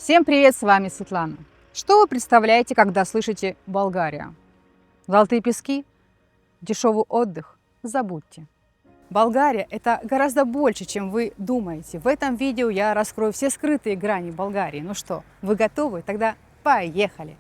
Всем привет, с вами Светлана. Что вы представляете, когда слышите Болгария? Золотые пески? Дешевый отдых? Забудьте. Болгария – это гораздо больше, чем вы думаете. В этом видео я раскрою все скрытые грани Болгарии. Ну что, вы готовы? Тогда поехали!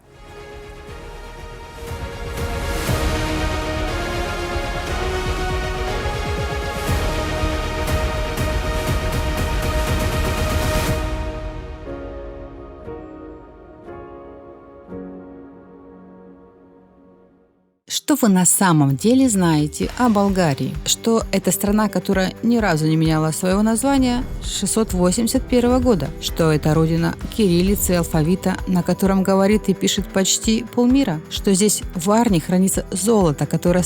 Что вы на самом деле знаете о Болгарии? Что это страна, которая ни разу не меняла своего названия с 681 года? Что это родина кириллицы и алфавита, на котором говорит и пишет почти полмира? Что здесь в Варне хранится золото, которое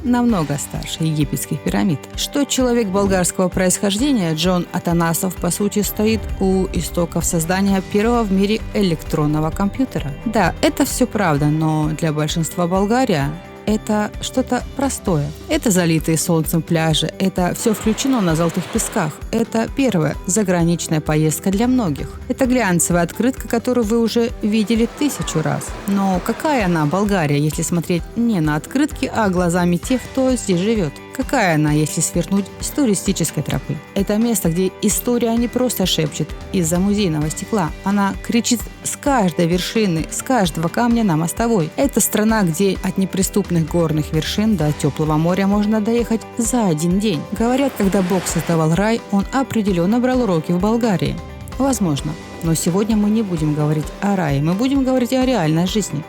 намного старше египетских пирамид? Что человек болгарского происхождения Джон Атанасов по сути стоит у истоков создания первого в мире электронного компьютера? Да, это все правда, но для большинства Болгария это что-то простое. Это залитые солнцем пляжи, это все включено на золотых песках. Это первая заграничная поездка для многих. Это глянцевая открытка, которую вы уже видели 1000 раз. Но какая она, Болгария, если смотреть не на открытки, а глазами тех, кто здесь живет? Какая она, если свернуть с туристической тропы? Это место, где история не просто шепчет из-за музейного стекла. Она кричит с каждой вершины, с каждого камня на мостовой. Это страна, где от неприступных горных вершин до теплого моря можно доехать за один день. Говорят, когда Бог создавал рай, он определенно брал уроки в Болгарии. Возможно. Но сегодня мы не будем говорить о рае, мы будем говорить о реальной жизни.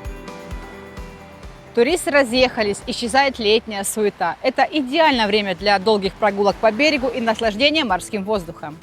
Туристы разъехались, исчезает летняя суета. Это идеальное время для долгих прогулок по берегу и наслаждения морским воздухом.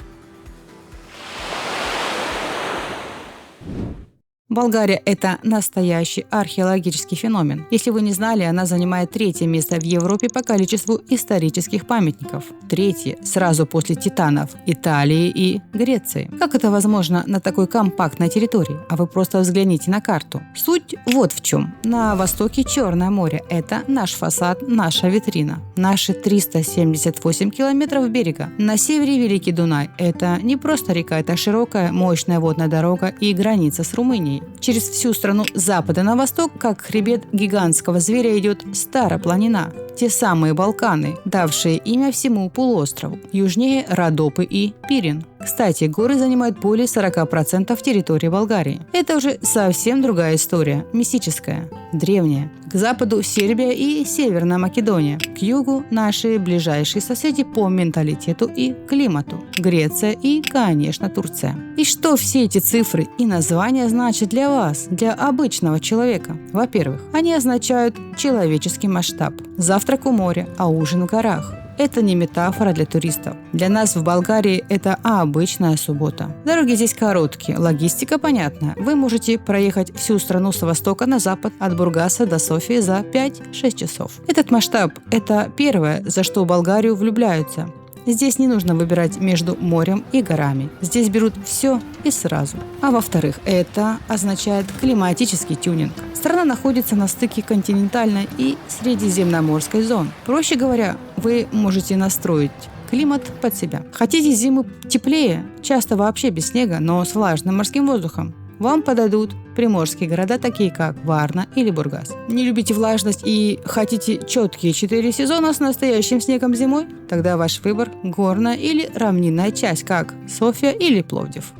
Болгария – это настоящий археологический феномен. Если вы не знали, она занимает 3-е место в Европе по количеству исторических памятников. 3-е сразу после Титанов, Италии и Греции. Как это возможно на такой компактной территории? А вы просто взгляните на карту. Суть вот в чем. На востоке Черное море – это наш фасад, наша витрина. Наши 378 километров берега. На севере Великий Дунай – это не просто река, это широкая, мощная водная дорога и граница с Румынией. Через всю страну с запада на восток, как хребет гигантского зверя, идет Старопланина. Те самые Балканы, давшие имя всему полуострову. Южнее Родопы и Пирин. Кстати, горы занимают более 40% территории Болгарии. Это уже совсем другая история, мистическая, древняя. К западу Сербия и Северная Македония. К югу наши ближайшие соседи по менталитету и климату. Греция и, конечно, Турция. И что все эти цифры и названия значат для вас, для обычного человека? Во-первых, они означают человеческий масштаб. Завтрак у моря, а ужин в горах. Это не метафора для туристов. Для нас в Болгарии это обычная суббота. Дороги здесь короткие, логистика понятная. Вы можете проехать всю страну с востока на запад, от Бургаса до Софии за 5-6 часов. Этот масштаб – это первое, за что в Болгарию влюбляются. Здесь не нужно выбирать между морем и горами. Здесь берут все и сразу. А во-вторых, это означает климатический тюнинг. Страна находится на стыке континентальной и средиземноморской зон. Проще говоря, вы можете настроить климат под себя. Хотите зиму теплее, часто вообще без снега, но с влажным морским воздухом? Вам подойдут приморские города, такие как Варна или Бургас. Не любите влажность и хотите четкие 4 сезона с настоящим снегом зимой? Тогда ваш выбор – горная или равнинная часть, как София или Пловдив.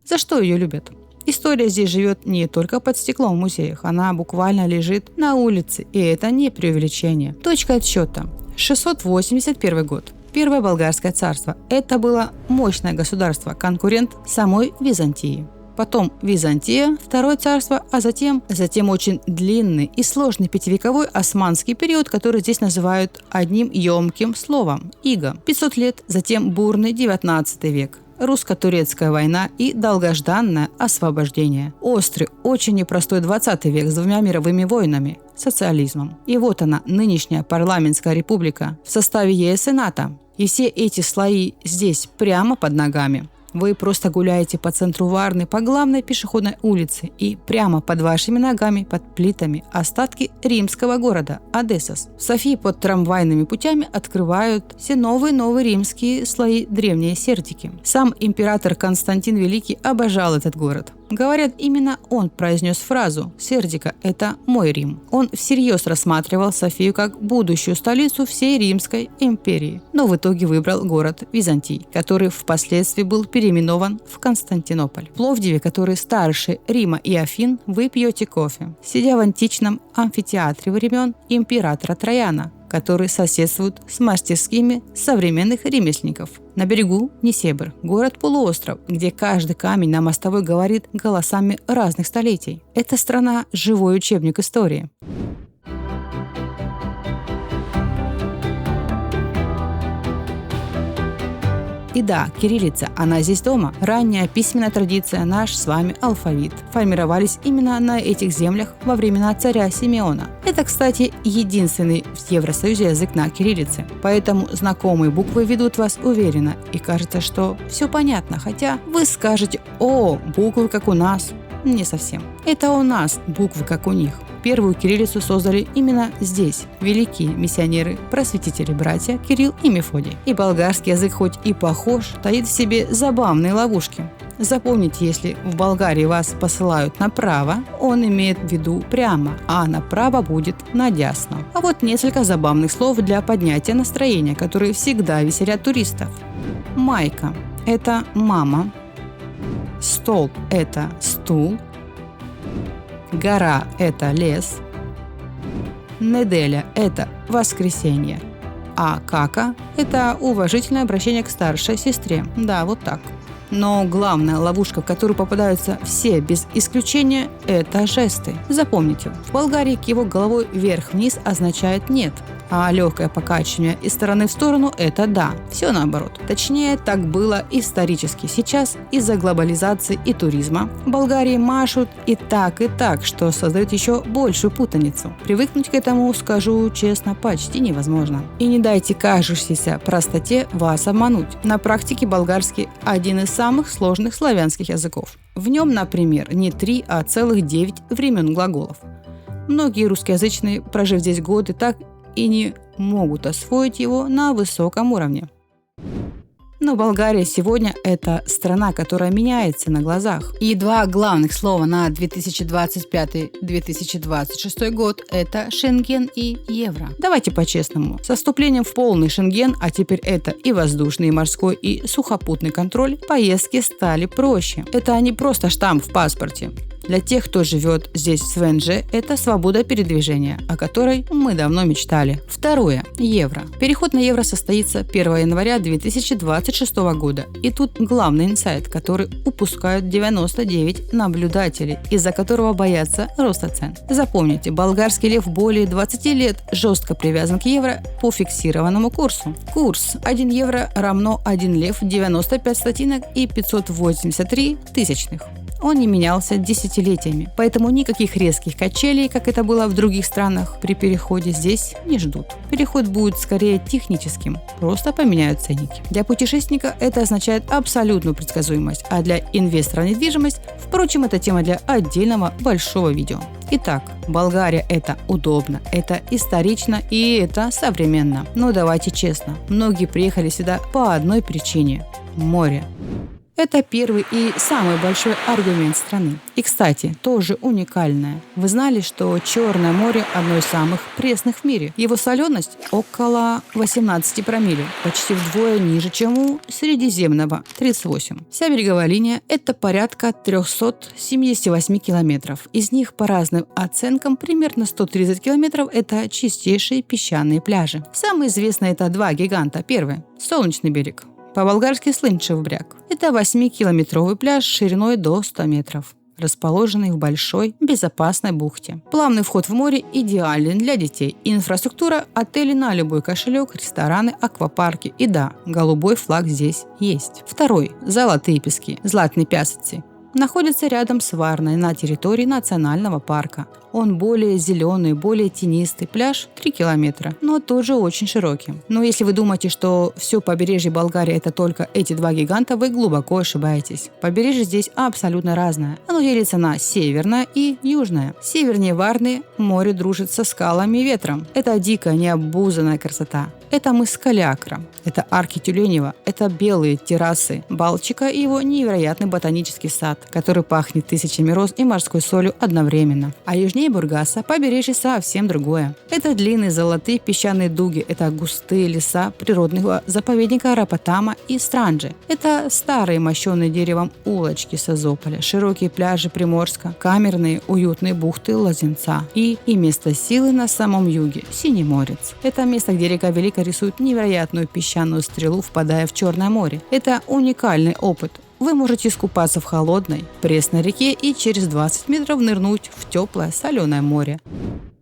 За что ее любят? История здесь живет не только под стеклом в музеях, она буквально лежит на улице, и это не преувеличение. Точка отсчета – 681 год. Первое болгарское царство. Это было мощное государство, конкурент самой Византии. Потом Византия, Второе царство, а затем очень длинный и сложный 5-вековой османский период, который здесь называют одним емким словом – иго. 500 лет, затем бурный 19 век. Русско-турецкая война и долгожданное освобождение. Острый, очень непростой 20 век с 2 мировыми войнами, социализмом. И вот она, нынешняя парламентская республика в составе ЕС и НАТО. И все эти слои здесь, прямо под ногами. Вы просто гуляете по центру Варны, по главной пешеходной улице, и прямо под вашими ногами, под плитами, остатки римского города Одессос. В Софии под трамвайными путями открывают все новые римские слои древней Сердики. Сам император Константин Великий обожал этот город. Говорят, именно он произнес фразу «Сердика – это мой Рим». Он всерьез рассматривал Софию как будущую столицу всей Римской империи, но в итоге выбрал город Византий, который впоследствии был переименован в Константинополь. В Пловдиве, который старше Рима и Афин, вы пьете кофе, сидя в античном амфитеатре времен императора Трояна, который соседствует с мастерскими современных ремесленников. На берегу Несебр, город-полуостров, где каждый камень на мостовой говорит голосами разных столетий. Эта страна – живой учебник истории. И да, кириллица, она здесь дома. Ранняя письменная традиция, наш с вами алфавит, формировались именно на этих землях во времена царя Симеона. Это, кстати, единственный в Евросоюзе язык на кириллице. Поэтому знакомые буквы ведут вас уверенно. И кажется, что все понятно, хотя вы скажете: «О, буквы как у нас». Не совсем. Это у нас буквы как у них. Первую кириллицу создали именно здесь великие миссионеры, просветители-братья Кирилл и Мефодий. И болгарский язык хоть и похож, таит в себе забавные ловушки. Запомните, если в Болгарии вас посылают направо, он имеет в виду прямо, а направо будет надясно. А вот несколько забавных слов для поднятия настроения, которые всегда веселят туристов. Майка – это мама. Столб – это стул. Гора – это лес. Неделя – это воскресенье. А кака – это уважительное обращение к старшей сестре. Да, вот так. Но главная ловушка, в которую попадаются все без исключения – это жесты. Запомните, в Болгарии кивок головой вверх-вниз означает «нет», а легкое покачивание из стороны в сторону – это «да». Все наоборот. Точнее, так было исторически. Сейчас из-за глобализации и туризма в Болгарии машут и так, что создают еще большую путаницу. Привыкнуть к этому, скажу честно, почти невозможно. И не дайте кажущейся простоте вас обмануть. На практике болгарский – один из самых сложных славянских языков. В нем, например, не 3, а целых 9 времен глаголов. Многие русскоязычные, прожив здесь годы, так и не могут освоить его на высоком уровне. Но Болгария сегодня – это страна, которая меняется на глазах. И два главных слова на 2025-2026 год – это Шенген и евро. Давайте по-честному. Со вступлением в полный Шенген, а теперь это и воздушный, и морской, и сухопутный контроль, поездки стали проще. Это не просто штамп в паспорте. Для тех, кто живет здесь в ВНЖ, это свобода передвижения, о которой мы давно мечтали. Второе. Евро. Переход на евро состоится 1 января 2026 года. И тут главный инсайт, который упускают 99 наблюдателей, из-за которого боятся роста цен. Запомните, болгарский лев более 20 лет жестко привязан к евро по фиксированному курсу. Курс 1 евро равно 1 лев 95 стотинок и 583 тысячных. Он не менялся десятилетиями, поэтому никаких резких качелей, как это было в других странах, при переходе здесь не ждут. Переход будет скорее техническим, просто поменяют ценники. Для путешественника это означает абсолютную предсказуемость, а для инвестора в недвижимость, впрочем, это тема для отдельного большого видео. Итак, Болгария – это удобно, это исторично и это современно. Но давайте честно, многие приехали сюда по одной причине – море. Это первый и самый большой аргумент страны. И, кстати, тоже уникальное. Вы знали, что Черное море – одно из самых пресных в мире? Его соленость – около 18 промилле, почти вдвое ниже, чем у Средиземного – 38. Вся береговая линия – это порядка 378 километров. Из них, по разным оценкам, примерно 130 километров – это чистейшие песчаные пляжи. Самые известные – это два гиганта. Первый – Солнечный берег. По-болгарски Слънчев бряг. Это 8-километровый пляж шириной до 100 метров, расположенный в большой, безопасной бухте. Плавный вход в море идеален для детей. Инфраструктура, отели на любой кошелек, рестораны, аквапарки. И да, голубой флаг здесь есть. Второй – Золотые пески, Златни пясъци. Находится рядом с Варной на территории национального парка. Он более зеленый, более тенистый. Пляж 3 километра, но тоже очень широкий. Но если вы думаете, что все побережье Болгарии – это только эти два гиганта, вы глубоко ошибаетесь. Побережье здесь абсолютно разное. Оно делится на северное и южное. Севернее Варны море дружит со скалами и ветром. Это дикая, необузданная красота. Это мыс Калиакра, это арки Тюленева, это белые террасы Балчика и его невероятный ботанический сад, который пахнет тысячами роз и морской солью одновременно. А южнее Бургаса побережье совсем другое. Это длинные золотые песчаные дуги, это густые леса природного заповедника Арапатама и Странджи. Это старые мощенные деревом улочки Созополя, широкие пляжи Приморска, камерные уютные бухты Лозенца и место силы на самом юге – Синеморец. Это место, где река Велика рисует невероятную песчаную стрелу, впадая в Черное море. Это уникальный опыт. Вы можете искупаться в холодной, пресной реке и через 20 метров нырнуть в теплое соленое море.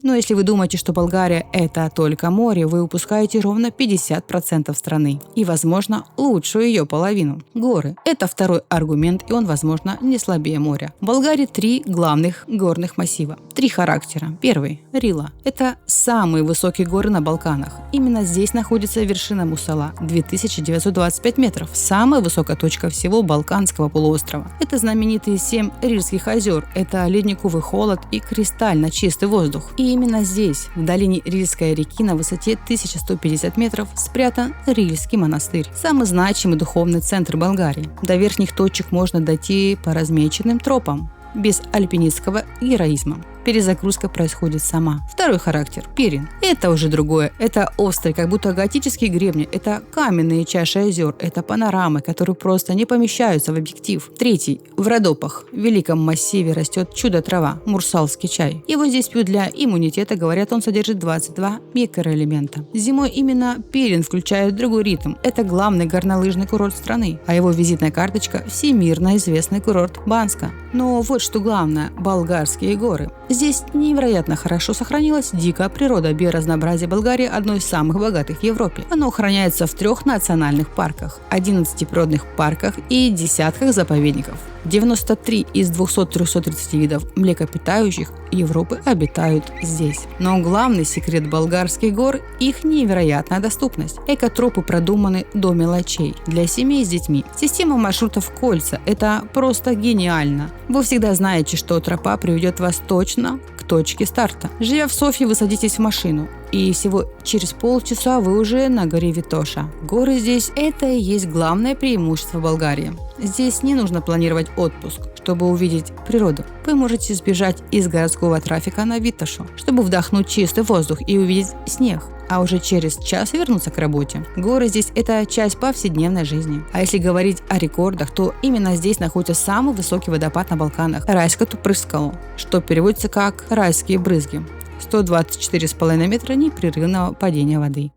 Но если вы думаете, что Болгария – это только море, вы упускаете ровно 50% страны. И, возможно, лучшую ее половину – горы. Это второй аргумент, и он, возможно, не слабее моря. В Болгарии 3 главных горных массива. 3 характера. Первый – Рила. Это самые высокие горы на Балканах. Именно здесь находится вершина Мусала – 2925 метров. Самая высокая точка всего Балканского полуострова. Это знаменитые 7 Рильских озер. Это ледниковый холод и кристально чистый воздух. И именно здесь, в долине Рильской реки на высоте 1150 метров, спрятан Рильский монастырь, самый значимый духовный центр Болгарии. До верхних точек можно дойти по размеченным тропам, без альпинистского героизма. Перезагрузка происходит сама. Второй характер – Пирин. Это уже другое. Это острые, как будто готические гребни. Это каменные чаши озер. Это панорамы, которые просто не помещаются в объектив. Третий – в Родопах, в великом массиве, растет чудо-трава – мурсалский чай. Его здесь пьют для иммунитета. Говорят, он содержит 22 микроэлемента. Зимой именно Пирин включает другой ритм. Это главный горнолыжный курорт страны. А его визитная карточка – всемирно известный курорт Банска. Но вот что главное – болгарские горы. Здесь невероятно хорошо сохранилась дикая природа. Биоразнообразие Болгарии одно из самых богатых в Европе. Оно охраняется в 3 национальных парках, 11 природных парках и десятках заповедников. 93 из 230 видов млекопитающих Европы обитают здесь. Но главный секрет болгарских гор – их невероятная доступность. Экотропы продуманы до мелочей для семей с детьми. Система маршрутов кольца – это просто гениально. Вы всегда знаете, что тропа приведет вас точно к точке старта. Живя в Софии, вы садитесь в машину, и всего через полчаса вы уже на горе Витоша. Горы здесь – это и есть главное преимущество Болгарии. Здесь не нужно планировать отпуск, чтобы увидеть природу. Вы можете сбежать из городского трафика на Витошу, чтобы вдохнуть чистый воздух и увидеть снег, а уже через час вернуться к работе. Горы здесь – это часть повседневной жизни. А если говорить о рекордах, то именно здесь находится самый высокий водопад на Балканах – Райското Прыскало, что переводится как «райские брызги». 124,5 метра непрерывного падения воды.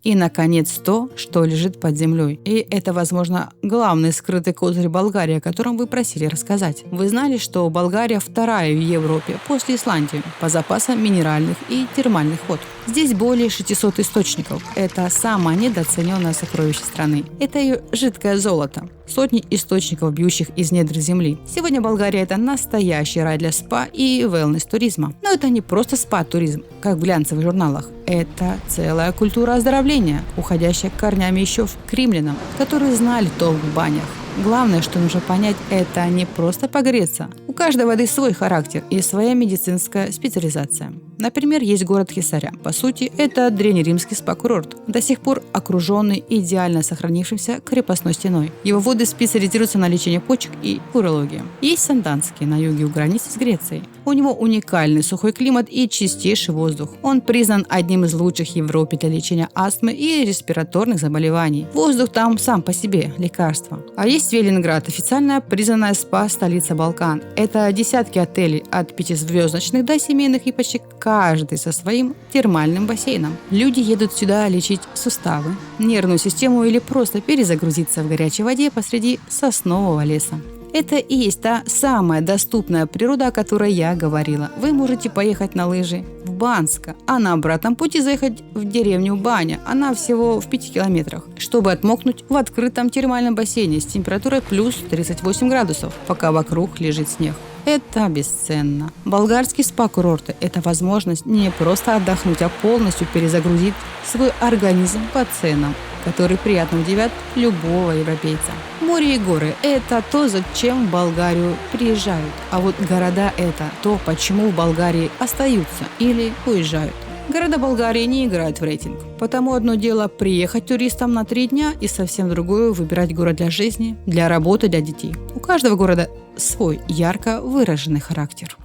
И, наконец, то, что лежит под землей. И это, возможно, главный скрытый козырь Болгарии, о котором вы просили рассказать. Вы знали, что Болгария вторая в Европе после Исландии по запасам минеральных и термальных вод. Здесь более 600 источников. Это самое недооцененное сокровище страны. Это ее жидкое золото. Сотни источников, бьющих из недр земли. Сегодня Болгария – это настоящий рай для спа и wellness-туризма. Но это не просто спа-туризм, как в глянцевых журналах. Это целая культура оздоровления, уходящая корнями еще к римлянам, которые знали толк в банях. Главное, что нужно понять, это не просто погреться. У каждой воды свой характер и своя медицинская специализация. Например, есть город Хисаря. По сути, это древнеримский спа-курорт, до сих пор окруженный идеально сохранившимся крепостной стеной. Его воды специализируются на лечении почек и урологии. Есть Санданский на юге у границы с Грецией. У него уникальный сухой климат и чистейший воздух. Он признан одним из лучших в Европе для лечения астмы и респираторных заболеваний. Воздух там сам по себе – лекарство. А есть Велинград, официально признанная спа-столица Балкан. Это десятки отелей от 5-звездочных до семейных и почти каждый со своим термальным бассейном. Люди едут сюда лечить суставы, нервную систему или просто перезагрузиться в горячей воде посреди соснового леса. Это и есть та самая доступная природа, о которой я говорила. Вы можете поехать на лыжи в Банско, а на обратном пути заехать в деревню Баня. Она всего в 5 километрах, чтобы отмокнуть в открытом термальном бассейне с температурой плюс 38 градусов, пока вокруг лежит снег. Это бесценно. Болгарские спа-курорты – это возможность не просто отдохнуть, а полностью перезагрузить свой организм по ценам, которые приятно удивят любого европейца. Море и горы – это то, зачем в Болгарию приезжают. А вот города – это то, почему в Болгарии остаются или уезжают. Города Болгарии не играют в рейтинг. Потому одно дело приехать туристам на 3 дня и совсем другое выбирать город для жизни, для работы, для детей. У каждого города свой ярко выраженный характер.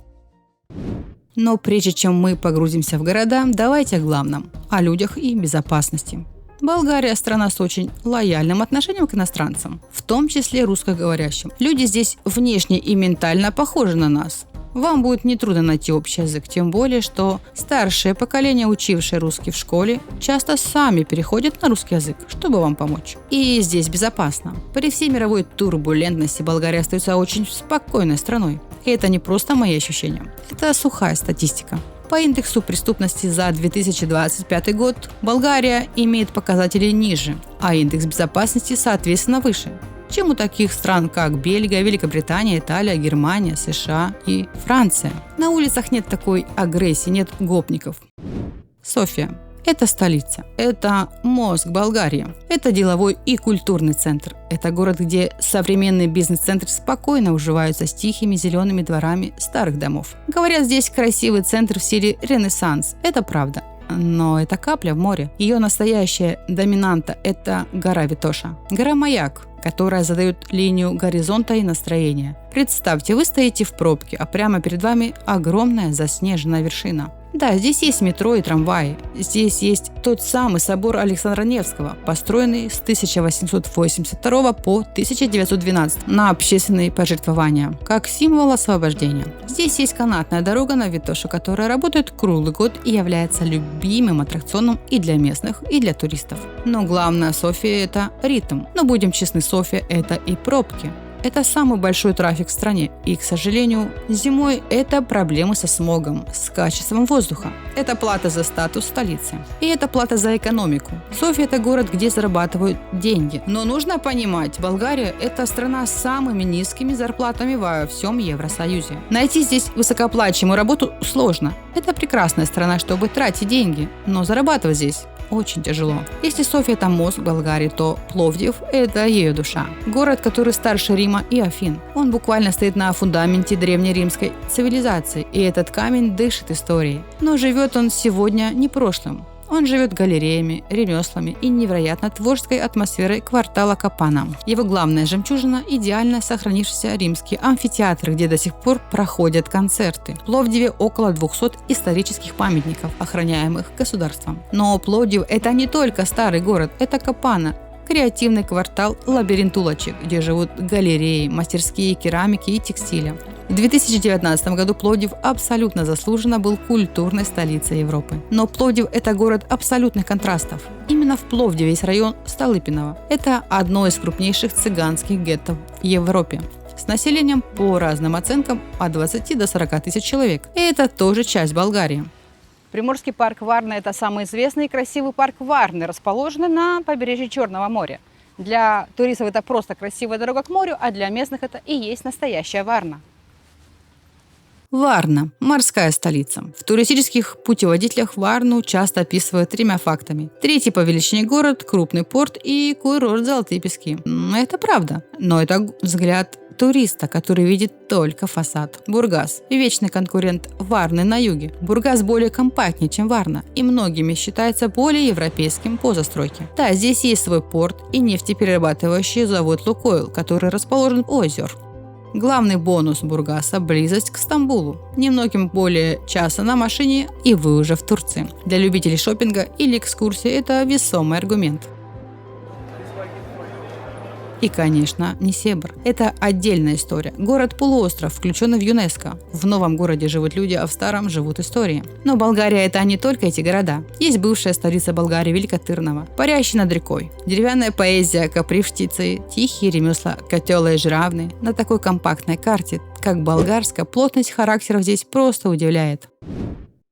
Но прежде чем мы погрузимся в города, давайте о главном – о людях и безопасности. Болгария – страна с очень лояльным отношением к иностранцам, в том числе русскоговорящим. Люди здесь внешне и ментально похожи на нас. Вам будет нетрудно найти общий язык, тем более, что старшее поколение, учившее русский в школе, часто сами переходят на русский язык, чтобы вам помочь. И здесь безопасно. При всей мировой турбулентности Болгария остается очень спокойной страной. И это не просто мои ощущения, это сухая статистика. По индексу преступности за 2025 год Болгария имеет показатели ниже, а индекс безопасности, соответственно, выше, чем у таких стран, как Бельгия, Великобритания, Италия, Германия, США и Франция. На улицах нет такой агрессии, нет гопников. София – это столица, это мозг Болгарии, это деловой и культурный центр. Это город, где современные бизнес-центры спокойно уживаются с тихими зелеными дворами старых домов. Говорят, здесь красивый центр в стиле Ренессанс. Это правда. Но это капля в море. Ее настоящая доминанта – это гора Витоша. Гора-маяк, которая задает линию горизонта и настроения. Представьте, вы стоите в пробке, а прямо перед вами огромная заснеженная вершина. Да, здесь есть метро и трамваи. Здесь есть тот самый собор Александра Невского, построенный с 1882 по 1912 на общественные пожертвования, как символ освобождения. Здесь есть канатная дорога на Витошу, которая работает круглый год и является любимым аттракционом и для местных, и для туристов. Но главное София – это ритм. Но будем честны, София – это и пробки. Это самый большой трафик в стране, и, к сожалению, зимой это проблемы со смогом, с качеством воздуха. Это плата за статус столицы. И это плата за экономику. София – это город, где зарабатывают деньги. Но нужно понимать, Болгария – это страна с самыми низкими зарплатами во всем Евросоюзе. Найти здесь высокооплачиваемую работу сложно. Это прекрасная страна, чтобы тратить деньги, но зарабатывать здесь очень тяжело. Если София – это мозг Болгарии, то Пловдив – это ее душа. Город, который старше Рима и Афин. Он буквально стоит на фундаменте древнеримской цивилизации, и этот камень дышит историей. Но живет он сегодня не прошлым. Он живет галереями, ремеслами и невероятно творческой атмосферой квартала Капана. Его главная жемчужина – идеально сохранившийся римский амфитеатр, где до сих пор проходят концерты. В Пловдиве около 200 исторических памятников, охраняемых государством. Но Пловдив – это не только старый город, это Капана – креативный квартал лабиринт улочек, где живут галереи, мастерские керамики и текстиля. В 2019 году Пловдив абсолютно заслуженно был культурной столицей Европы. Но Пловдив – это город абсолютных контрастов. Именно в Пловдиве есть район Столыпиново. Это одно из крупнейших цыганских геттов в Европе, с населением по разным оценкам от 20 до 40 тысяч человек. И это тоже часть Болгарии. Приморский парк Варна – это самый известный и красивый парк Варны, расположенный на побережье Черного моря. Для туристов это просто красивая дорога к морю, а для местных это и есть настоящая Варна. Варна – морская столица. В туристических путеводителях Варну часто описывают 3 фактами. 3-й по величине город, крупный порт и курорт Золотые пески. Это правда, но это взгляд туриста, который видит только фасад. Бургас – вечный конкурент Варны на юге. Бургас более компактнее, чем Варна, и многими считается более европейским по застройке. Да, здесь есть свой порт и нефтеперерабатывающий завод «Лукойл», который расположен у озер. Главный бонус Бургаса – близость к Стамбулу. Немногим более часа на машине, и вы уже в Турции. Для любителей шопинга или экскурсии это весомый аргумент. И, конечно, Несебр. Это отдельная история. Город-полуостров, включенный в ЮНЕСКО. В новом городе живут люди, а в старом живут истории. Но Болгария – это не только эти города. Есть бывшая столица Болгарии Великотырново, парящий над рекой. Деревянная поэзия Капривщицы, тихие ремесла Котела и Жиравны. На такой компактной карте, как болгарская, плотность характеров здесь просто удивляет.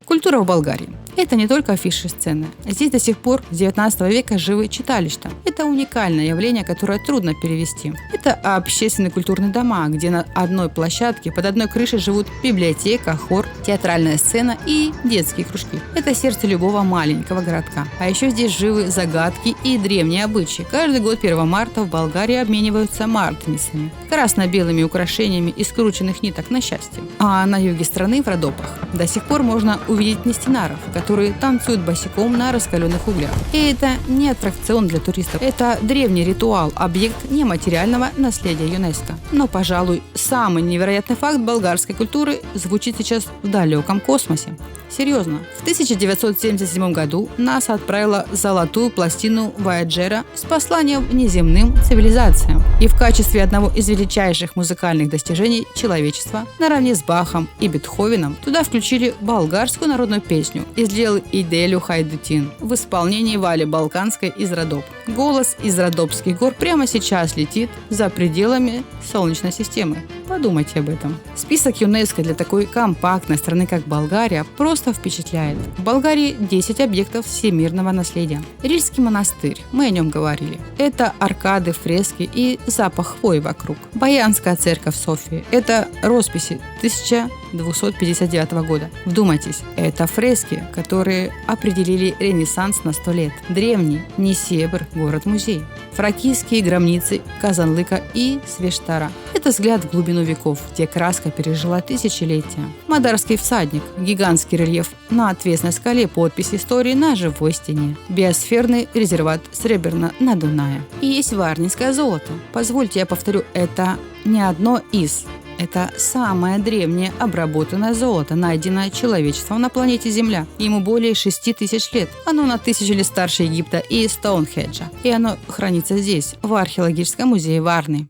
Культура в Болгарии. Это не только афиши сцены. Здесь до сих пор с 19 века живы читалища. Это уникальное явление, которое трудно перевести. Это общественные культурные дома, где на одной площадке под одной крышей живут библиотека, хор, театральная сцена и детские кружки. Это сердце любого маленького городка. А еще здесь живы загадки и древние обычаи. Каждый год 1 марта в Болгарии обмениваются мартинисами, красно-белыми украшениями из скрученных ниток на счастье. А на юге страны, в Родопах, до сих пор можно увидеть нестинаров, которые танцуют босиком на раскаленных углях. И это не аттракцион для туристов, это древний ритуал, объект нематериального наследия ЮНЕСКО. Но, пожалуй, самый невероятный факт болгарской культуры звучит сейчас в далеком космосе. Серьезно, в 1977 году НАСА отправила золотую пластину Вояджера с посланием неземным цивилизациям. И в качестве одного из величайших музыкальных достижений человечества, наравне с Бахом и Бетховеном, туда включили болгарскую народную песню «Излил Иделю Хайдутин» в исполнении Вали Балканской из Родоп. Голос из Родопских гор прямо сейчас летит за пределами Солнечной системы. Подумайте об этом. Список ЮНЕСКО для такой компактной страны, как Болгария, просто впечатляет. В Болгарии 10 объектов всемирного наследия. Рильский монастырь, мы о нем говорили. Это аркады, фрески и запах хвои вокруг. Баянская церковь в Софии. Это росписи 1259 года. Вдумайтесь, это фрески, которые определили Ренессанс на 100 лет. Древний Несебр, город-музей. Фракийские гробницы Казанлыка и Свештара. Это взгляд в глубину веков, где краска пережила тысячелетия. Мадарский всадник, гигантский рельеф на отвесной скале, подпись истории на живой стене. Биосферный резерват Сребрна на Дунае. И есть варнинское золото. Позвольте я повторю, это не одно из. Это самое древнее обработанное золото, найденное человечеством на планете Земля. Ему более 6000 лет. Оно на 1000 лет старше Египта и Стоунхеджа. И оно хранится здесь, в археологическом музее Варны.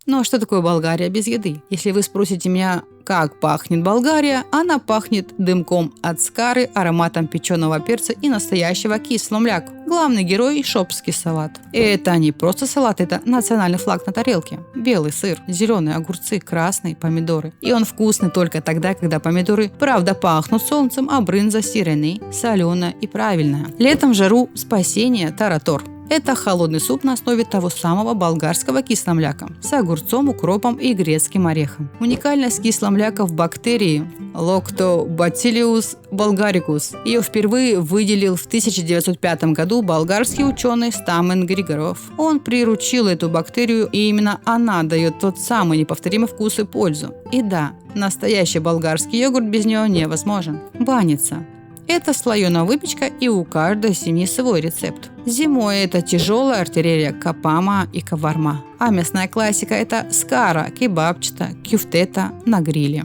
Ну а что такое Болгария без еды? Если вы спросите меня, как пахнет Болгария, она пахнет дымком от скары, ароматом печеного перца и настоящего кислого мляка. Главный герой – шопский салат. И это не просто салат, это национальный флаг на тарелке. Белый сыр, зеленые огурцы, красные помидоры. И он вкусный только тогда, когда помидоры правда пахнут солнцем, а брынза сиреной, соленая и правильная. Летом в жару спасение – таратор. Это холодный суп на основе того самого болгарского кисломляка с огурцом, укропом и грецким орехом. Уникальность кисломляка в бактерии Lactobacillus bulgaricus. Ее впервые выделил в 1905 году болгарский ученый Стамен Григоров. Он приручил эту бактерию, и именно она дает тот самый неповторимый вкус и пользу. И да, настоящий болгарский йогурт без нее невозможен. Баница. Это слоеная выпечка, и у каждой семьи свой рецепт. Зимой это тяжелая артиллерия капама и каварма. А мясная классика – это скара, кебабчата, кюфтета на гриле.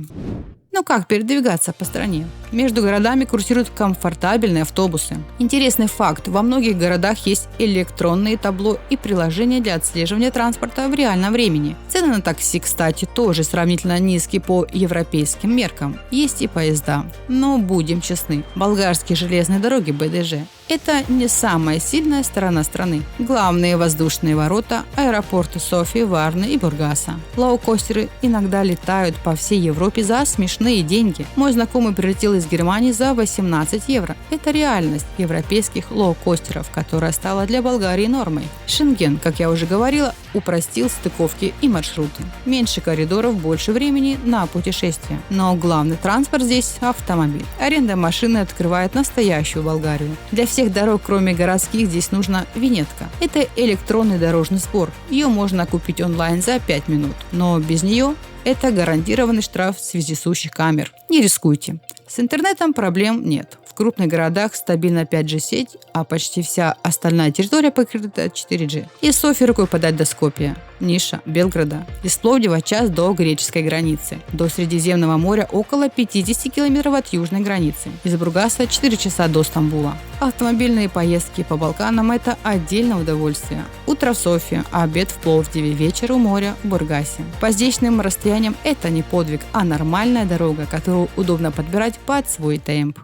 Ну как передвигаться по стране? Между городами курсируют комфортабельные автобусы. Интересный факт: во многих городах есть электронные табло и приложения для отслеживания транспорта в реальном времени. Цены на такси, кстати, тоже сравнительно низкие по европейским меркам. Есть и поезда. Но будем честны, болгарские железные дороги БДЖ – это не самая сильная сторона страны. Главные воздушные ворота – аэропорты Софии, Варны и Бургаса. Лоукостеры иногда летают по всей Европе за смешные деньги. Мой знакомый прилетел из Германии за 18 евро. Это реальность европейских лоукостеров, которая стала для Болгарии нормой. Шенген, как я уже говорила, упростил стыковки и маршруты. Меньше коридоров, больше времени на путешествия. Но главный транспорт здесь – автомобиль. Аренда машины открывает настоящую Болгарию. Для всех дорог, кроме городских, здесь нужна винетка. Это электронный дорожный сбор. Ее можно купить онлайн за 5 минут. Но без нее это гарантированный штраф с вездесущих камер. Не рискуйте. С интернетом проблем нет. В крупных городах стабильна 5G-сеть, а почти вся остальная территория покрыта 4G. Из Софии рукой подать до Скопья, Ниша, Белграда. Из Пловдива час до греческой границы. До Средиземного моря около 50 километров от южной границы. Из Бургаса 4 часа до Стамбула. Автомобильные поездки по Балканам – это отдельное удовольствие. Утро в Софии, обед в Пловдиве, вечер у моря в Бургасе. По здешним расстояниям это не подвиг, а нормальная дорога, которую удобно подбирать под свой темп.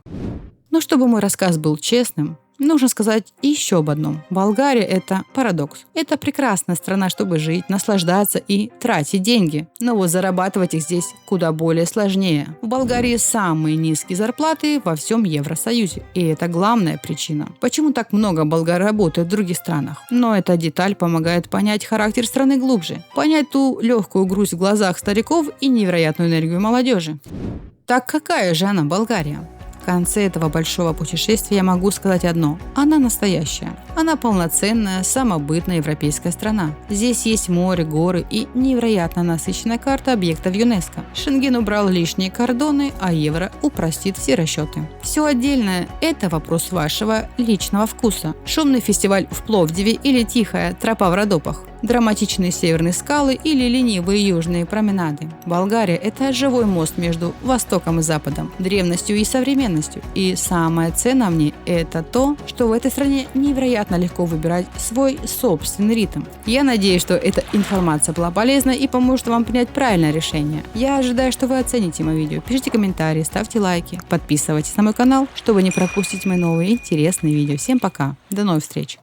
Но чтобы мой рассказ был честным, нужно сказать еще об одном. Болгария – это парадокс. Это прекрасная страна, чтобы жить, наслаждаться и тратить деньги. Но вот зарабатывать их здесь куда более сложнее. В Болгарии самые низкие зарплаты во всем Евросоюзе. И это главная причина, почему так много болгар работает в других странах. Но эта деталь помогает понять характер страны глубже. Понять ту легкую грусть в глазах стариков и невероятную энергию молодежи. Так какая же она, Болгария? В конце этого большого путешествия я могу сказать одно – она настоящая. Она полноценная, самобытная европейская страна. Здесь есть море, горы и невероятно насыщенная карта объектов ЮНЕСКО. Шенген убрал лишние кордоны, а евро упростит все расчеты. Все отдельное – это вопрос вашего личного вкуса. Шумный фестиваль в Пловдиве или тихая тропа в Родопах. Драматичные северные скалы или ленивые южные променады. Болгария – это живой мост между Востоком и Западом, древностью и современностью. И самое ценное в ней – это то, что в этой стране невероятно легко выбирать свой собственный ритм. Я надеюсь, что эта информация была полезна и поможет вам принять правильное решение. Я ожидаю, что вы оцените мое видео. Пишите комментарии, ставьте лайки, подписывайтесь на мой канал, чтобы не пропустить мои новые интересные видео. Всем пока, до новых встреч!